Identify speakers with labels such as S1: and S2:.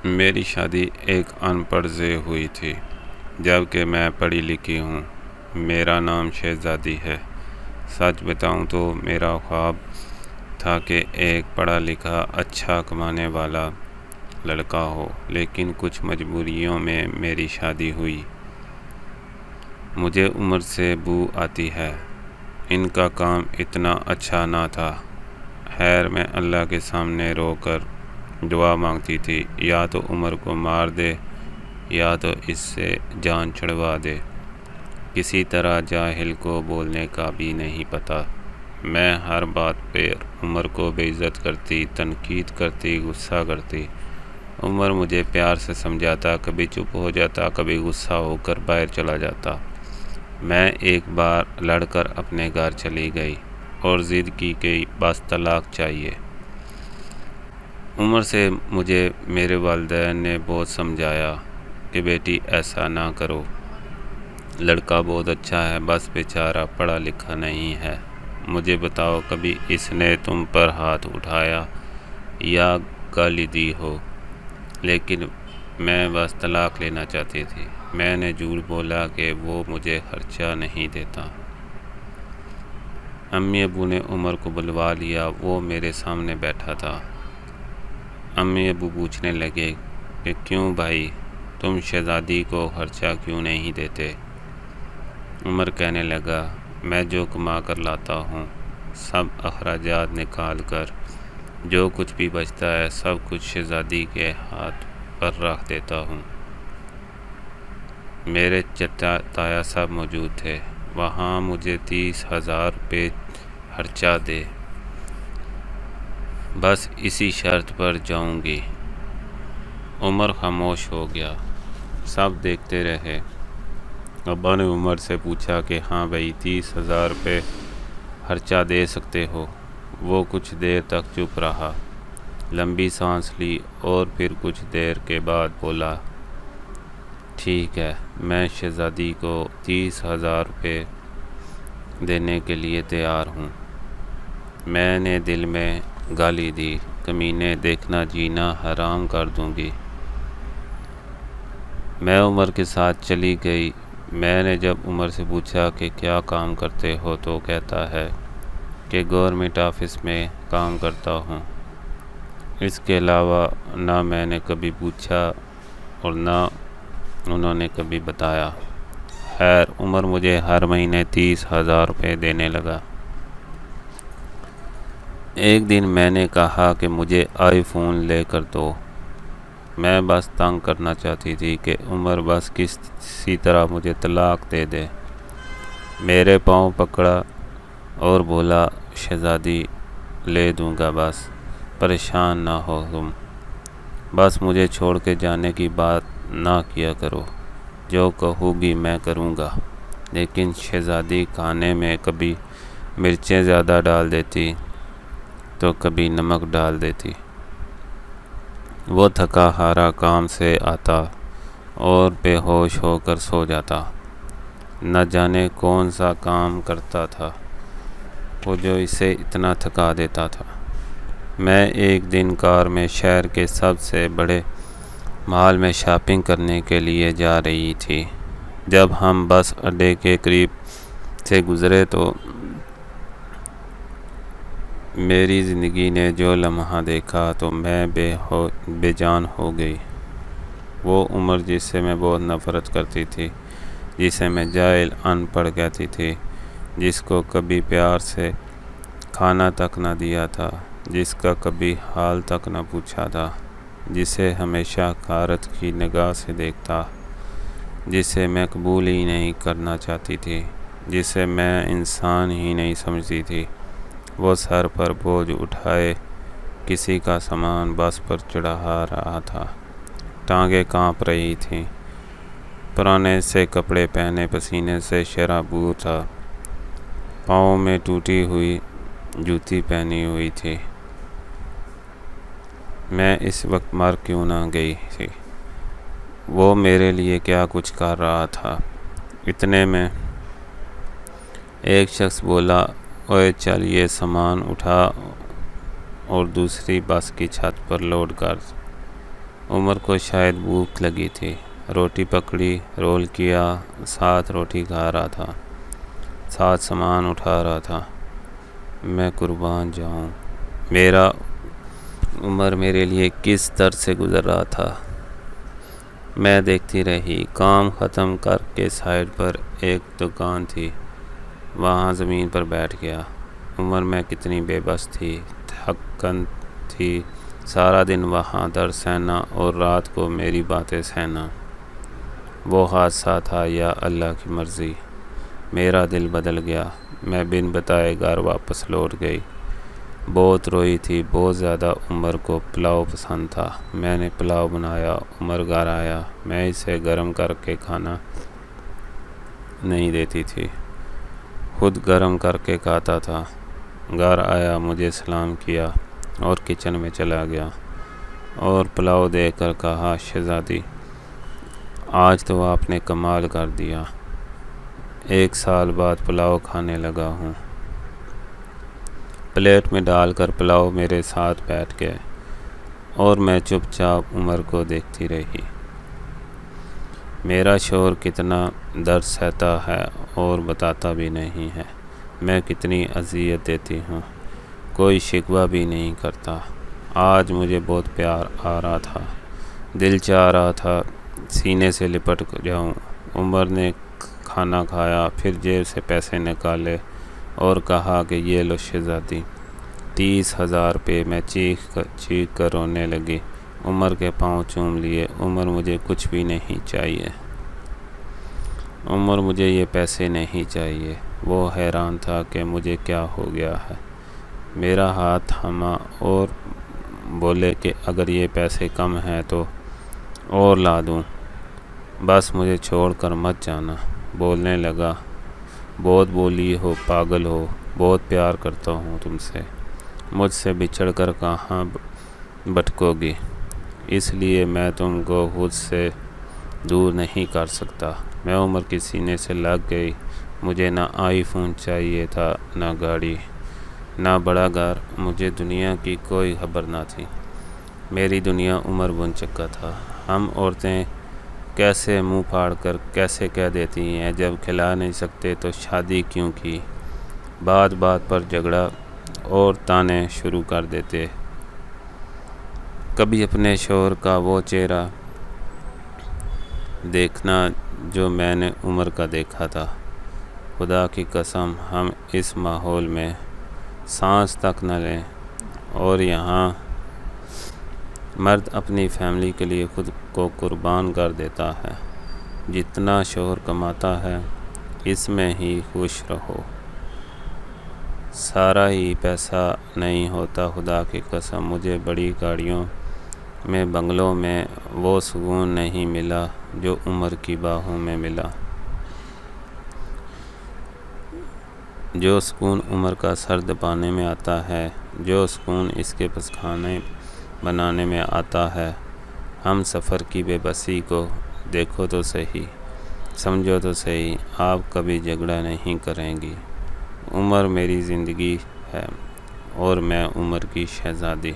S1: میری شادی ایک ان پڑھ سے ہوئی تھی، جبکہ میں پڑھی لکھی ہوں۔ میرا نام شہزادی ہے۔ سچ بتاؤں تو میرا خواب تھا کہ ایک پڑھا لکھا اچھا کمانے والا لڑکا ہو، لیکن کچھ مجبوریوں میں میری شادی ہوئی۔ مجھے عمر سے بو آتی ہے۔ ان کا کام اتنا اچھا نہ تھا۔ خیر میں اللہ کے سامنے رو کر دعا مانگتی تھی، یا تو عمر کو مار دے یا تو اس سے جان چھڑوا دے۔ کسی طرح جاہل کو بولنے کا بھی نہیں پتہ۔ میں ہر بات پر عمر کو بے عزت کرتی، تنقید کرتی، غصہ کرتی۔ عمر مجھے پیار سے سمجھاتا، کبھی چپ ہو جاتا، کبھی غصہ ہو کر باہر چلا جاتا۔ میں ایک بار لڑ کر اپنے گھر چلی گئی اور ضد کی کہ بس طلاق چاہیے۔ عمر سے مجھے میرے والدین نے بہت سمجھایا کہ بیٹی ایسا نہ کرو، لڑکا بہت اچھا ہے، بس بیچارہ پڑھا لکھا نہیں ہے۔ مجھے بتاؤ کبھی اس نے تم پر ہاتھ اٹھایا یا گالی دی ہو؟ لیکن میں بس طلاق لینا چاہتی تھی۔ میں نے جھوٹ بولا کہ وہ مجھے خرچہ نہیں دیتا۔ امی ابو نے عمر کو بلوا لیا، وہ میرے سامنے بیٹھا تھا۔ امی ابو پوچھنے لگے کہ کیوں بھائی، تم شہزادی کو خرچہ کیوں نہیں دیتے؟ عمر کہنے لگا، میں جو کما کر لاتا ہوں، سب اخراجات نکال کر جو کچھ بھی بچتا ہے سب کچھ شہزادی کے ہاتھ پر رکھ دیتا ہوں۔ میرے چچا تایا سب موجود تھے، وہاں مجھے 30,000 روپے خرچہ دے، بس اسی شرط پر جاؤں گی۔ عمر خاموش ہو گیا، سب دیکھتے رہے۔ ابا نے عمر سے پوچھا کہ ہاں بھائی 30,000 روپے خرچہ دے سکتے ہو؟ وہ کچھ دیر تک چپ رہا، لمبی سانس لی اور پھر کچھ دیر کے بعد بولا، ٹھیک ہے، میں شہزادی کو 30,000 روپے دینے کے لیے تیار ہوں۔ میں نے دل میں گالی دی، کمینے، دیکھنا جینا حرام کر دوں گی۔ میں عمر کے ساتھ چلی گئی۔ میں نے جب عمر سے پوچھا کہ کیا کام کرتے ہو تو کہتا ہے کہ گورنمنٹ آفس میں کام کرتا ہوں۔ اس کے علاوہ نہ میں نے کبھی پوچھا اور نہ انہوں نے کبھی بتایا۔ خیر عمر مجھے ہر مہینے 30,000 روپے دینے لگا۔ ایک دن میں نے کہا کہ مجھے آئی فون لے کر دو۔ میں بس تنگ کرنا چاہتی تھی کہ عمر بس کسی طرح مجھے طلاق دے دے۔ میرے پاؤں پکڑا اور بولا، شہزادی لے دوں گا، بس پریشان نہ ہو تم، بس مجھے چھوڑ کے جانے کی بات نہ کیا کرو، جو کہو گی میں کروں گا۔ لیکن شہزادی کھانے میں کبھی مرچیں زیادہ ڈال دیتی تو کبھی نمک ڈال دیتی۔ وہ تھکا ہارا کام سے آتا اور بے ہوش ہو کر سو جاتا۔ نہ جانے کون سا کام کرتا تھا وہ جو اسے اتنا تھکا دیتا تھا۔ میں ایک دن کار میں شہر کے سب سے بڑے مال میں شاپنگ کرنے کے لیے جا رہی تھی۔ جب ہم بس اڈے کے قریب سے گزرے تو میری زندگی نے جو لمحہ دیکھا تو میں بے جان ہو گئی۔ وہ عمر جس سے میں بہت نفرت کرتی تھی، جسے میں جاہل ان پڑھ کہتی تھی، جس کو کبھی پیار سے کھانا تک نہ دیا تھا، جس کا کبھی حال تک نہ پوچھا تھا، جسے ہمیشہ حقارت کی نگاہ سے دیکھتا، جسے میں قبول ہی نہیں کرنا چاہتی تھی، جسے میں انسان ہی نہیں سمجھتی تھی، وہ سر پر بوجھ اٹھائے کسی کا سامان بس پر چڑھا رہا تھا۔ ٹانگیں کانپ رہی تھیں، پرانے سے کپڑے پہنے پسینے سے شرابور تھا، پاؤں میں ٹوٹی ہوئی جوتی پہنی ہوئی تھی۔ میں اس وقت مر کیوں نہ گئی تھی؟ وہ میرے لیے کیا کچھ کر رہا تھا؟ اتنے میں ایک شخص بولا، اوے چل یہ سامان اٹھا اور دوسری بس کی چھت پر لوڈ کر۔ عمر کو شاید بھوک لگی تھی، روٹی پکڑی، رول کیا، ساتھ روٹی کھا رہا تھا، ساتھ سامان اٹھا رہا تھا۔ میں قربان جاؤں، میرا عمر میرے لیے کس درد سے گزر رہا تھا۔ میں دیکھتی رہی، کام ختم کر کے سائڈ پر ایک دکان تھی، وہاں زمین پر بیٹھ گیا۔ عمر میں کتنی بے بس تھی، تھکن تھی، سارا دن وہاں درد سہنا اور رات کو میری باتیں سہنا۔ وہ حادثہ تھا یا اللہ کی مرضی، میرا دل بدل گیا۔ میں بن بتائے گھر واپس لوٹ گئی، بہت روئی تھی، بہت زیادہ۔ عمر کو پلاؤ پسند تھا، میں نے پلاؤ بنایا۔ عمر گھر آیا، میں اسے گرم کر کے کھانا نہیں دیتی تھی، خود گرم کر کے کھاتا تھا۔ گھر آیا، مجھے سلام کیا اور کچن میں چلا گیا اور پلاؤ دے کر کہا، شہزادی آج تو آپ نے کمال کر دیا، 1 سال بعد پلاؤ کھانے لگا ہوں۔ پلیٹ میں ڈال کر پلاؤ میرے ساتھ بیٹھ گئے اور میں چپ چاپ عمر کو دیکھتی رہی۔ میرا شوہر کتنا درد سہتا ہے اور بتاتا بھی نہیں ہے، میں کتنی اذیت دیتی ہوں، کوئی شکوہ بھی نہیں کرتا۔ آج مجھے بہت پیار آ رہا تھا، دل چاہ رہا تھا سینے سے لپٹ جاؤں۔ عمر نے کھانا کھایا، پھر جیب سے پیسے نکالے اور کہا کہ یہ لو شہزادی، 30,000 روپے۔ میں چیخ کر رونے لگی، عمر کے پاؤں چوم لیے۔ عمر مجھے کچھ بھی نہیں چاہیے، عمر مجھے یہ پیسے نہیں چاہیے۔ وہ حیران تھا کہ مجھے کیا ہو گیا ہے۔ میرا ہاتھ تھاما اور بولے کہ اگر یہ پیسے کم ہیں تو اور لا دوں، بس مجھے چھوڑ کر مت جانا۔ بولنے لگا، بہت بولی ہو، پاگل ہو، بہت پیار کرتا ہوں تم سے، مجھ سے بچھڑ کر کہاں بھٹکو گی، اس لیے میں تم کو خود سے دور نہیں کر سکتا۔ میں عمر کے سینے سے لگ گئی۔ مجھے نہ آئی فون چاہیے تھا، نہ گاڑی، نہ بڑا گھر، مجھے دنیا کی کوئی خبر نہ تھی۔ میری دنیا عمر بن چکا تھا۔ ہم عورتیں کیسے منہ پھاڑ کر کیسے کہہ دیتی ہیں، جب کھلا نہیں سکتے تو شادی کیوں کی، بات بات پر جھگڑا اور تانے شروع کر دیتے۔ کبھی اپنے شوہر کا وہ چہرہ دیکھنا جو میں نے عمر کا دیکھا تھا۔ خدا کی قسم ہم اس ماحول میں سانس تک نہ لیں، اور یہاں مرد اپنی فیملی کے لیے خود کو قربان کر دیتا ہے۔ جتنا شوہر کماتا ہے اس میں ہی خوش رہو، سارا ہی پیسہ نہیں ہوتا۔ خدا کی قسم مجھے بڑی گاڑیوں میں، بنگلوں میں وہ سکون نہیں ملا جو عمر کی باہوں میں ملا، جو سکون عمر کا سر دبانے میں آتا ہے، جو سکون اس کے پسخانے بنانے میں آتا ہے۔ ہم سفر کی بے بسی کو دیکھو تو صحیح، سمجھو تو صحیح، آپ کبھی جھگڑا نہیں کریں گی۔ عمر میری زندگی ہے اور میں عمر کی شہزادی۔